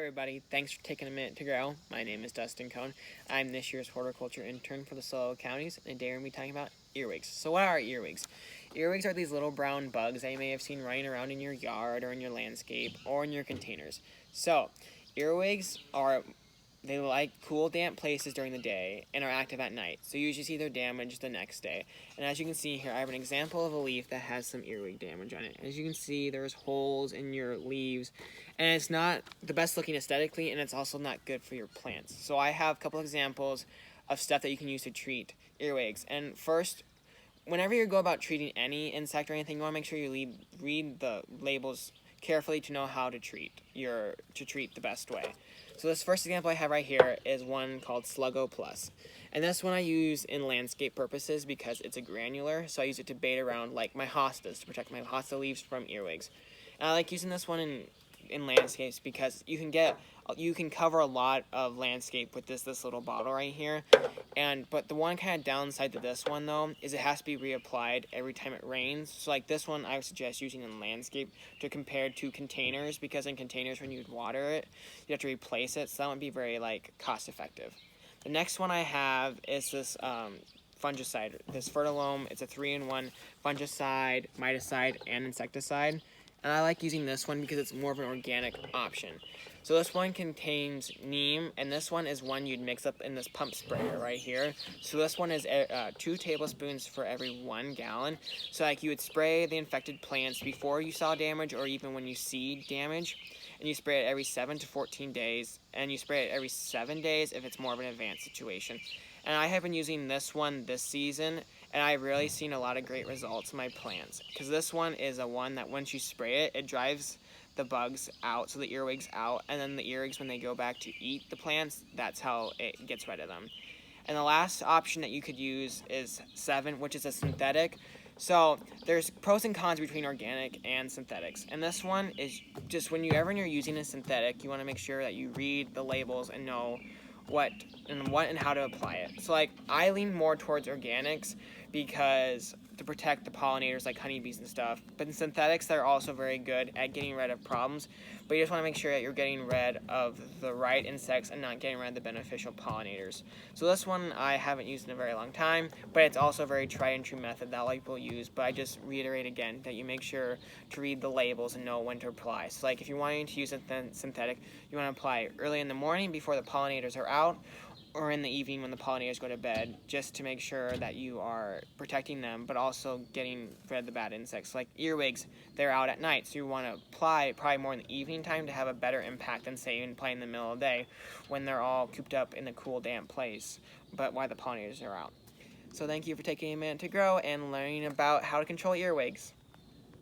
everybody, thanks for taking a minute to grow. My name is Dustin Cohn. I'm this year's horticulture intern for the SoCal counties, and today we're going to be talking about earwigs. So what are earwigs? Earwigs are these little brown bugs that you may have seen running around in your yard or in your landscape or in your containers. So earwigs they like cool, damp places during the day and are active at night. So you usually see their damage the next day. And as you can see here, I have an example of a leaf that has some earwig damage on it. As you can see, there's holes in your leaves, and it's not the best looking aesthetically, and it's also not good for your plants. So I have a couple examples of stuff that you can use to treat earwigs. And first, whenever you go about treating any insect or anything, you want to make sure you read the labels carefully to know how to treat the best way. So this first example I have right here is one called Sluggo Plus. And this one I use in landscape purposes because it's a granular, so I use it to bait around like my hostas to protect my hosta leaves from earwigs. And I like using this one in landscapes because you can cover a lot of landscape with this little bottle right here. But the one kind of downside to this one though is it has to be reapplied every time it rains. So like this one I would suggest using in landscape to compare to containers, because in containers when you'd water it you have to replace it, so that would be very cost effective. The next one I have is this fungicide, this Fertilome. It's a 3-in-1 fungicide, miticide, and insecticide. And I like using this one because it's more of an organic option. So this one contains neem, and this one is one you'd mix up in this pump sprayer right here. So this one is 2 tablespoons for every 1 gallon. So like you would spray the infected plants before you saw damage or even when you see damage. And you spray it every 7 to 14 days. And you spray it every 7 days if it's more of an advanced situation. And I have been using this one this season, and I've really seen a lot of great results in my plants. Because this one is a one that once you spray it, it drives the bugs out, so the earwigs out, and then the earwigs, when they go back to eat the plants, that's how it gets rid of them. And the last option that you could use is 7, which is a synthetic. So there's pros and cons between organic and synthetics. And this one is just whenever you're using a synthetic, you want to make sure that you read the labels and know what and how to apply it. So like I lean more towards organics because to protect the pollinators like honeybees and stuff. But in synthetics, they're also very good at getting rid of problems. But you just want to make sure that you're getting rid of the right insects and not getting rid of the beneficial pollinators. So this one I haven't used in a very long time, but it's also a very tried and true method that a lot of people use. But I just reiterate again that you make sure to read the labels and know when to apply. So like if you're wanting to use a synthetic, you want to apply early in the morning before the pollinators are out, or in the evening when the pollinators go to bed, just to make sure that you are protecting them, but also getting rid of the bad insects. Like earwigs, they're out at night, so you want to apply probably more in the evening time to have a better impact than, say, applying in the middle of the day when they're all cooped up in a cool, damp place, but while the pollinators are out. So thank you for taking a minute to grow and learning about how to control earwigs.